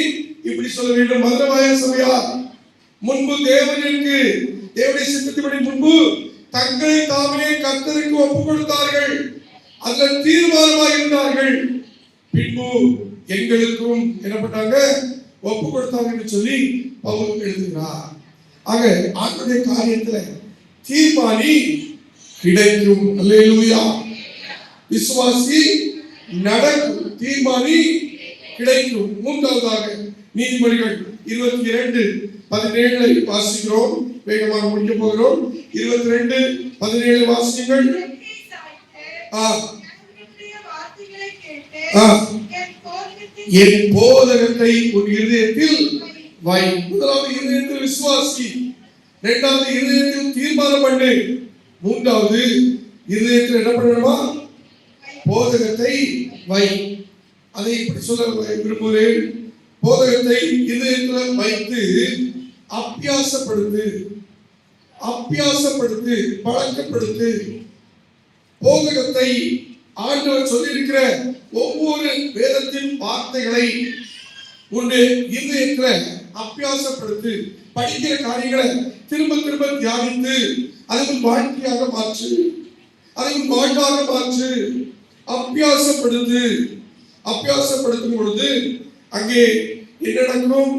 இப்படி சொல்ல வேண்டும். மதுரவாய சபையா முன்பு தேவனுடைய சித்தத்தின்படி முன்பு தங்களை தாமே கர்த்தருக்கு ஒப்புக் கொடுத்தார்கள், அதில் தீர்மானமாக இருந்தார்கள், பின்பு எங்களுக்கும் என்னப்பட்டாங்க, ஒப்புக் கொடுத்தாங்க என்று சொல்லி பவுல் எழுதுகிறார். ஆக ஆண்டவருடைய காரியத்துல தீர்மானி கிடைக்கும். அல்லேலூயா. விசுவாசி நடக்கும், தீர்மானி கிடைக்கும். மூன்றாவதாக நீதிமொழிகள் 22:17 வாசிக்கிறோம். வேகமாக முடிக்க போகிறோம். 22:17 வாசிங்கள். என் போதகத்தை உன் இருதயத்தில் வை. முதலாவது இருதயத்தில் விசுவாசி, இரண்டாவது இருதயத்தில் தீர்மானம் பண்ணு, மூன்றாவது இருதயத்தில் என்ன பண்ணணுமா? போதகத்தை வை. அதை இப்படி சொல்ல விரும்புகிறேன். போதகத்தை இருதயத்தில் வைத்து அபியாசப்படுத்து, அபியாசப்படுத்து, பழக்கப்படுத்து. போதகத்தை ஆண்டவர் சொல்லியிருக்கிற ஒவ்வொரு வேதத்தின் வார்த்தைகளை உன்னுடைய இருதயத்தில் அபியாசப்படுத்து. படிக்கிற காரியங்களை திரும்ப திரும்ப தியானித்து அதை வாழ்க்கையாக மாற்று, அதை வாழ்வாக மாற்று. அபியாசப்படுத்து. அபியாசப்படுத்தும் பொழுது அங்கே என்ன நடக்கும்?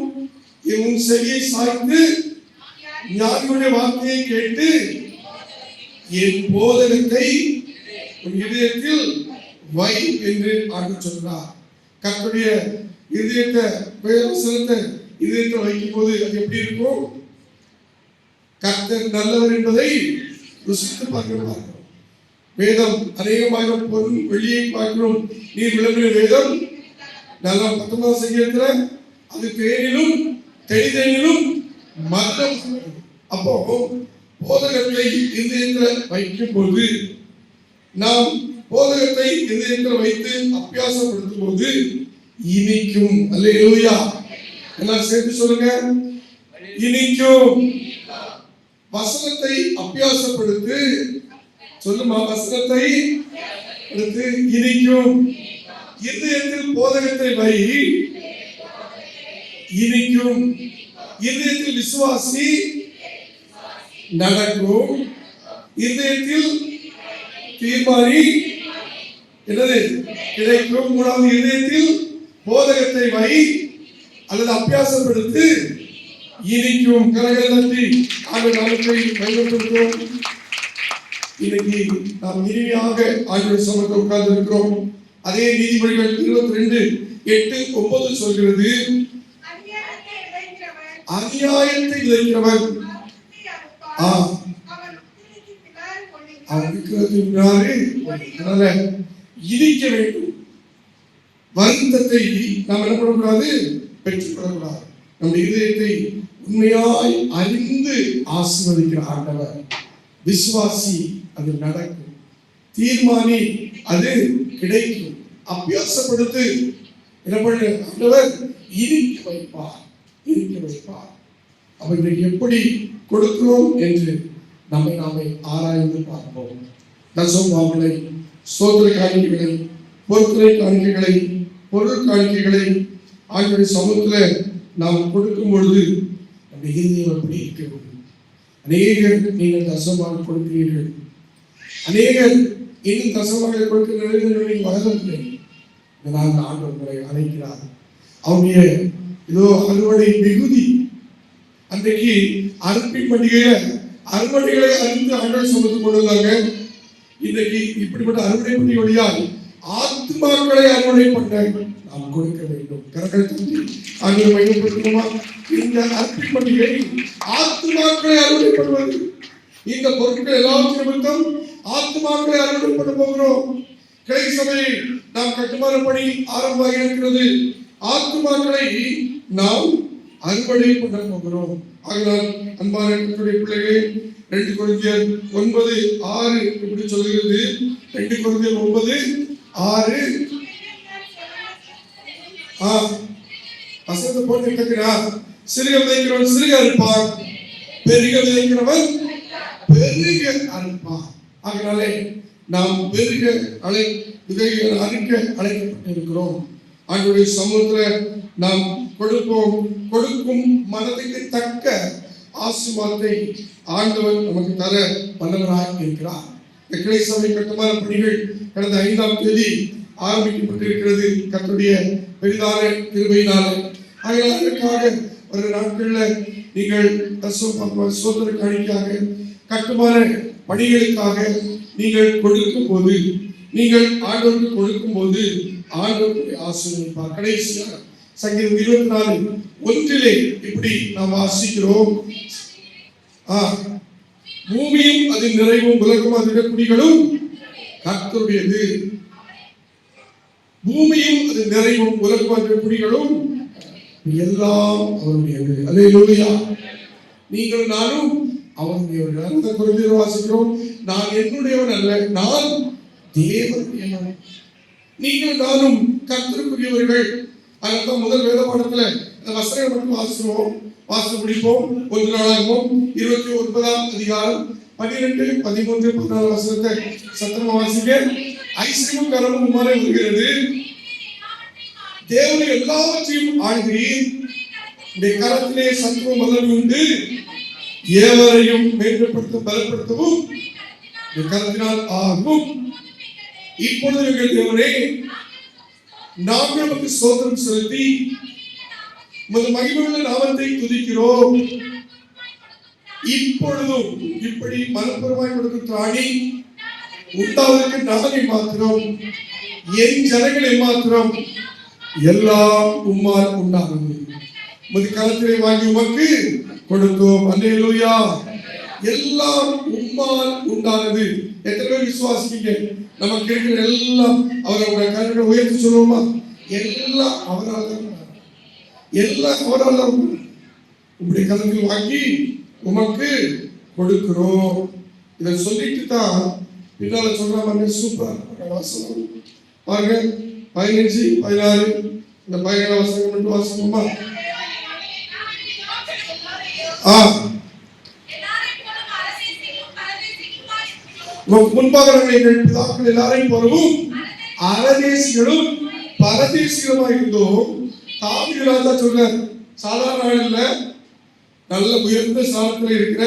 உன் செவியை சாய்த்து ஞானியுடைய வார்த்தையை கேட்டு என் போதகத்தை உன் இதயத்தில் வை என்று ஆண்டவர் சொல்றார். கர்த்தருடைய இதயத்தை வேதவசனத்தை இதயத்தில் வைக்கும் போது அது எப்படி இருக்கும்? கர்த்தர் நல்லவர் என்பதை ருசித்து பார்க்கிறோம். வேதம் அநேகமாக பொருள் வெளியே பார்க்கிறோம். நீர் விளம்பின வேதம் நல்ல 19 சங்கீதத்தில் அது தேனிலும் தெளிதேனிலும் மதம். அப்போ போதகத்தை இதயத்தில் வைக்கும் போது, நாம் போதகத்தை இதயத்தில் வைத்து அபியாசப்படுத்தும் போது இனிக்கும். அல்லேலூயா. எல்லாம் சேர்த்து சொல்லுங்க, இனிக்கும். வசனத்தை அபியாசப்படுத்து. சொல்லுமா, வசனத்தை எடுத்து இனிக்கும். இதயத்தில் போதகத்தை வை, இனிக்கும். இதயத்தில் விசுவாசி நடக்கும். இதயத்தில் தீர்மானி என்னது கிடைக்கும். மூணாவது இதயத்தில் போதகத்தை வை அல்லது அபியாசப்படுத்து, இனிக்கும். கரங்கள் தட்டி ஆண்டு நாமத்தை பயன்படுத்துகிறோம். இன்னைக்கு நாம் இனிமையாக ஆண்டவருடைய சமூகத்தில் உட்கார்ந்து இருக்கிறோம். அதே நீதிமொழிகள் 22:8-9 சொல்கிறது, அநியாயத்தை விதைக்கிறவன் அவன் விக்கிரகத்தின் பின்னாலே இடிக்க வேண்டும். வருத்தத்தை நாம் என்ன பண்ணக்கூடாது? பெற்றுக்கொள்ளக்கூடாது. நம்முடைய இதயத்தை உண்மையாய் அறிந்து ஆசீர்வதிக்கிற ஆண்டவர். விசுவாசி அது நடக்கும், தீர்மானி அது கிடைக்கும். அபியாசப்படுத்து என்ன பண்ண ஆண்டவர் இனிக்க வைப்பார், இனிக்க வைப்பார். அப்ப இன்றைக்கு எப்படி கொடுக்கிறோம் என்று நம்மை நாமே ஆராய்ந்து பார்ப்போம். தசமபாகங்களை, ஸ்தோத்திர காணிக்கைகளை, பொருட்களை காணிக்கைகளை, பொருள் காணிக்கைகளை ஆண்டவருடைய சமூகத்தில் நாம் கொடுக்கும் பொழுது நம்முடைய இருதயம் எப்படி இருக்க வேண்டும்? அநேகர் நீங்கள் தசமபாகம் கொடுக்கிறீர்கள், அநேகர் இன்னும் தசமபாகங்களை கொடுக்கிற நிலையில் வளரவில்லை. இதனால் ஆண்டவர் உங்களை அழைக்கிறார். அவருடைய ஏதோ அறுவடை மிகுதி. அன்றைக்கு அறுப்பின் பண்டிகையில அறுவடைகளை அறிந்து ஆண்டவர் சமூகத்துக்கு கொண்டு வந்தாங்க. இன்றைக்கு இப்படிப்பட்ட அறுவடை பண்டிகை வழியால் ஆத்மாக்களை அறுவடை பண்ண நாம் கொடுக்க வேண்டும். கரங்களை தட்டி ஆண்டவரை மையப்படுத்தணுமா? இந்த அர்ப்பின் பண்டிகை ஆத்மாக்களை அறுவடை பண்ணுவது. இந்த பொருட்கள் எல்லாவற்றையும் நிமித்தம் ஆத்மாக்களை அறுவடை பண்ண போகிறோம். கிளை சபை நாம் கட்டுமான பணி ஆரம்பமாக இருக்கிறது. ஆத்துமாக்களை நாம் அறுவடை பண்ண போகிறோம். ஆகையால் அன்பான கர்த்தருடைய பிள்ளைகளே, 2 கொரிந்தியர் 9:6 இப்படி சொல்கிறது. 2 கொரிந்தியர் 9:6 வசனத்தை போட்டு கேட்கிறார். சிறுக விதைக்கிறவன் சிறுக அறுப்பான், பெருக விதைக்கிறவன் பெருக அறுப்பான். ஆகையாலே நாம் பெருக விதைகளை அறுக்க அழைக்கப்பட்டிருக்கிறோம். ஆண்டவருடைய சமூகத்தில் நாம் கொடுக்கும் மனதுக்கு தக்க ஆசீர்வாதத்தை ஆண்டவர் நமக்கு தர வல்லவராக இருக்கிறார். இந்த கிளை சபை கட்டுமான பணிகள் கடந்த 5ஆம் தேதி ஆரம்பிக்கப்பட்டிருக்கிறது கர்த்தருடைய பெரிதான கிருபையினாலே. அதற்காக ஒரு நாட்களில் நீங்கள் சோதனை காணிக்காக கட்டுமான பணிகளுக்காக நீங்கள் கொடுக்கும் போது, நீங்கள் ஆண்டவருக்கு கொடுக்கும் போது ஆண்டவருடைய ஆசீர்வதிப்பார். கடைசியாக சங்கீதம் 24:1 இப்படி நாம் வாசிக்கிறோம். பூமியும் அதன் நிறைவும் உலகம் அதன் குடிகளும் கர்த்தருடையது. பூமியும் அதன் நிறைவும் உலகம் அதன் குடிகளும் எல்லாம் அவருடையது. அல்லேலூயா. நீங்கள் நானும் அவருடையவர்கள். அந்த கொரிந்தியர் வாசிக்கிறோம், நான் என்னுடையவன் அல்ல, நான் தேவனுடையவன். நீங்கள் நானும் கர்த்தருக்குரியவர்கள். அதனால்தான் முதல் வேத பாடத்துல இந்த வசனங்களை மட்டும் வாசித்து முடிப்போம். 1 நாளாகமம் 29ஆம் அதிகாரம் 12, 13, 14 வசனத்தை சத்தமா வாசிக்க. ஐஸ்வர்யமும் கனமும் உம்மாலே வருகிறது. தேவனை எல்லாவற்றையும் ஆளுகிறீர். உடைய கரத்திலே சத்துவம் வல்லமை உண்டு. ஏவரையும் மேம்படுத்த பலப்படுத்தவும் கரத்தினால் ஆகும். இப்பொழுது எங்கள் தேவனே, நாங்கள் நமக்கு ஸ்தோத்திரம் செலுத்தி உமது மகிமையுள்ள நாமத்தை துதிக்கிறோம். இப்பொழுதும் இப்படி மனப்பூர்வமாய் கொடுக்கும் திராணி உண்டாவதற்கு நாளை மாத்திரம், என் ஜனங்களை மாத்திரம் எல்லாம் உம்மால் உண்டானது. உமது கரத்திலே வாங்கி உமக்கு கொடுத்தோம். அல்லேலூயா. எல்லாம் உம்மால் உண்டானது. எத்தனை பேர் விசுவாசிப்பீங்க? நமக்கு இருக்கிற எல்லாம் அவரோட கருணை உயர்த்தி சொல்லுவோமா? எல்லாம் அவரால் தான், எல்லாம் அவரால் தான். உங்களுடைய கருத்தில் வாங்கி உமக்கு கொடுக்கிறோம். இதை சொல்லிட்டு தான் பின்னால சொல்றாங்க. சூப்பர் வாசனம் பாருங்க. 15, 16 இந்த 17 வசனம் மட்டும் வாசிப்போமா? முன்பாக எங்கள் பிதாக்கள் எல்லாரையும் போலவும் அரதேசிகளும் பரதேசிகளுமாய் இருந்தோம். தாவீது ராஜா சொல்றார், சாதாரண ஆள் இல்ல, நல்ல உயர்ந்த ஸ்தானத்தில் இருக்கிற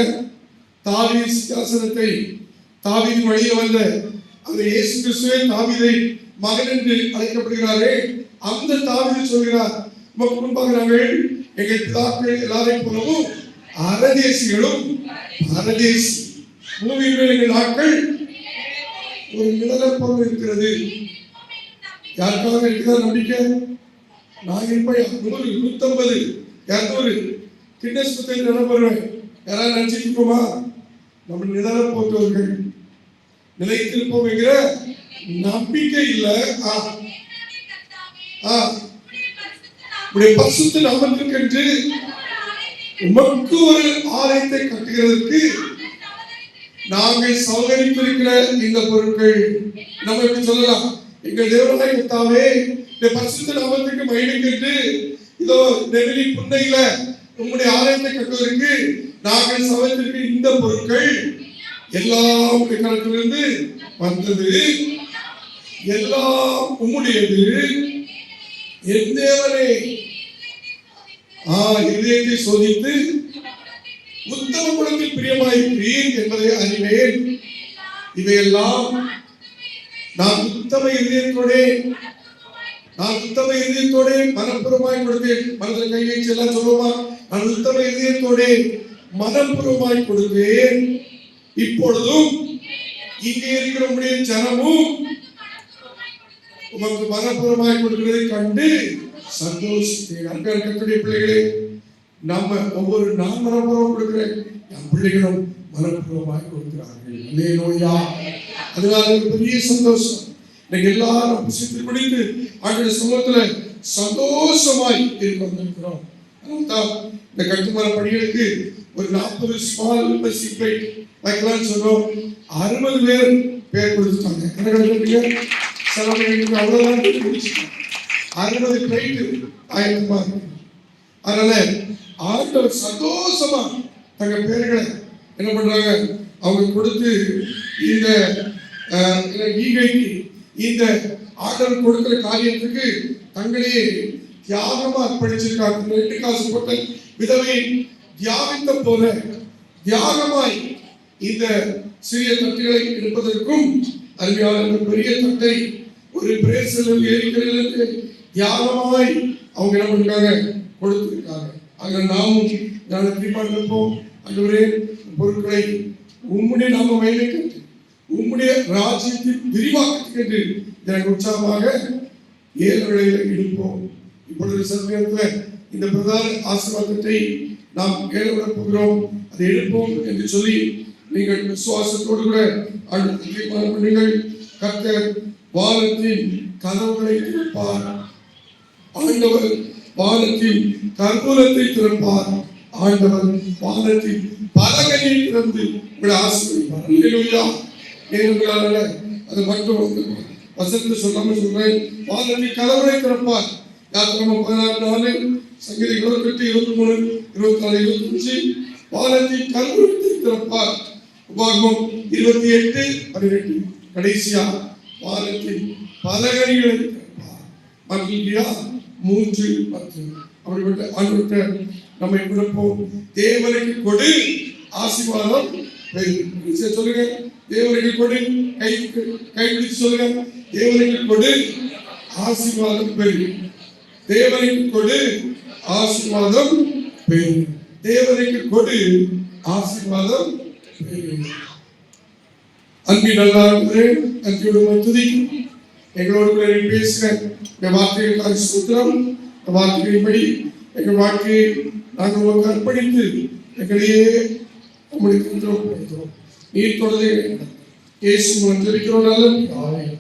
தாவீது சிங்காசனத்தை, தாவீது வழியே வந்த அந்த இயேசு கிறிஸ்துவே தாவீதை மகன் என்று அழைக்கப்படுகிறாரே, அந்த தாவீது சொல்கிறார், நமக்கு முன்பாக நாங்கள் எங்கள் பிதாக்கள் எல்லாரையும் போலவும் அரதேசிகளும் பரதேசி, பூமியின் மேல் எங்கள் நாட்கள் ஒரு நிழலை போல இருக்கிறது. யாருக்காக இருக்குதா நம்பிக்கை? நான் இருப்பேன் 100, 150, 200 கின்னஸ் புத்தகத்தில் இடம் பெறுவேன். யாராவது நினைச்சிட்டு இருக்கோமா? நம்ம நிழலை போட்டவர்கள் நிலைத்திருப்போம் என்கிற நம்பிக்கை இல்லை. பரிசுத்த நாமத்திற்கென்று உமக்கு ஒரு ஆலயத்தை கட்டுகிறதற்கு நாங்கள் சௌகரித்திருக்கிற இந்த பொருட்கள் நம்ம எப்படி சொல்லலாம்? எங்கள் தேவனாய் கர்த்தாவே, இந்த பரிசுத்த நாமத்துக்கு மகிமைக்கென்று இதோ நெகிழி புன்னையில உம்முடைய ஆலயத்தை கட்டுவதற்கு நாங்கள் சௌகரித்திருக்கிற இந்த பொருட்கள் எல்லாம் உடைய கரத்திலிருந்து வந்தது, எல்லாம் உம்முடையது. என் தேவனே, இதயத்தை சோதித்து உத்தம குணத்தில் பிரியமாயிருக்கிறீர் என்பதை அறிவேன். இவையெல்லாம் நான் உத்தம இதயத்தோட மனப்பூர்வமாய் கொடுத்தேன். மனதில் கை வச்சு எல்லாம் சொல்லுமா? நான் உத்தம இதயத்தோட மனப்பூர்வமாய் கொடுத்தேன். இப்பொழுதும் இங்கே இருக்கிற உடைய ஜனமும் உமக்கு மனப்பூர்வமாய் கொடுக்கிறதை கண்டு சந்தோஷித்தேன். அன்புடைய பிள்ளைகளே, நம்ம ஒவ்வொரு நான் மனப்பூர்வம் கொடுக்கிறேன், என் பிள்ளைகளும் மனப்பூர்வமாய் கொடுக்கிறார்கள். அல்லேலூயா. அதனால பெரிய சந்தோஷம். இன்னைக்கு எல்லாரும் புசித்து குடித்து ஆண்டவருடைய சமூகத்துல சந்தோஷமாய் இருக்க வந்திருக்கிறோம். அதனால்தான் இந்த கட்டுமான பணிகளுக்கு ஒரு 40 ஸ்மால் மெம்பர்ஷி பிளேட் வைக்கலாம்னு சொன்னோம். 60 பேர் கொடுத்துட்டாங்க. என்ன கிடைக்கிறீங்க செலவு அவ்வளவுதான் முடிச்சுட்டாங்க. 60 பிளேட் ஆயிரமா இருக்கு. அதனால ஆண்டவர் சந்தோஷமா தங்க பேர்களை என்ன பண்றாங்க அவங்க கொடுத்து இந்த ஈகைக்கு இந்த ஆண்டவர் கொடுக்கிற காரியத்துக்கு தங்களையே தியாகமா அர்ப்பணிச்சிருக்காங்க. 2 காசு போட்ட விதவை தியாகித்த போல தியாகமாய் இந்த சிறிய தட்டுகளை எடுப்பதற்கும் அருமையான பெரிய தட்டை ஒரு பிரேசலில் ஏறிக்கிறதுக்கு தியாகமாய் அவங்க என்ன பண்றாங்க கொடுத்திருக்காங்க. ஆக நாமும் தீர்மானிப்போம். ஆண்டவரே பொருட்களை உம்முடைய நாம மகிமைக்கு உம்முடைய ராஜ்யத்தின் விரிவாக்கத்துக்கு எனக்கு உற்சாகமாக ஏழைகளை எடுப்போம். இப்பொழுது சமயத்தில் இந்த பிரதான ஆசீர்வாதத்தை நாம் ஏழவிட போகிறோம். அதை எடுப்போம் என்று சொல்லி நீங்கள் விசுவாசத்தோடு கூட தீர்மானம் பண்ணுங்கள். கர்த்தர் வானத்தின் கதவுகளை திறப்பார். ஆண்டவர் வானத்தின் கற்பூரத்தை திறப்பார். ஆண்டவர் வானத்தின் பலகையை திறந்து உங்களை ஆசீர்வதிப்பார். அல்லேலூயா. ஏனென்றால் அது மட்டும் வசனத்தை சொல்லாமல் சொல்றேன். வானத்தின் கதவுகளை திறப்பார். யாத்திராகமம் 16 சங்கீதம் 28, 23, 24, 25 வானத்தின் கதவுகளை திறப்பார். உபாகமம் 28, 12 கடைசியா வானத்தின் பலகைகளை திறப்பார். மல்கியா 3:10 அப்படிப்பட்ட ஆண்டவர்கிட்ட நம்மை கொடுப்போம். தேவனுக்கு கொடு ஆசீர்வாதம் பெறும். சொல்லுங்க தேவனுக்கு கொடு. கைப்பிடிச்சு சொல்லுங்க தேவனுக்கு கொடு ஆசீர்வாதம் பெறும். தேவனுக்கு கொடு ஆசீர்வாதம் பெறும். தேவனுக்கு கொடு ஆசீர்வாதம் பெறும். அன்பின் நல்லாருக்கிறே அன்போடு துதிக்கும் எங்களோடு பேசுகிற இந்த வார்த்தைகளுக்காக ஸ்தோத்திரம். இந்த வார்த்தைகளின்படி எங்கள் வாழ்க்கையை நாங்கள் உங்களுக்கு அர்ப்பணித்து எங்களையே உங்களுக்கு நீர் தொடர்ந்து இயேசு மூலம் ஜெபிக்கிறோம். நல்ல ஆமென்.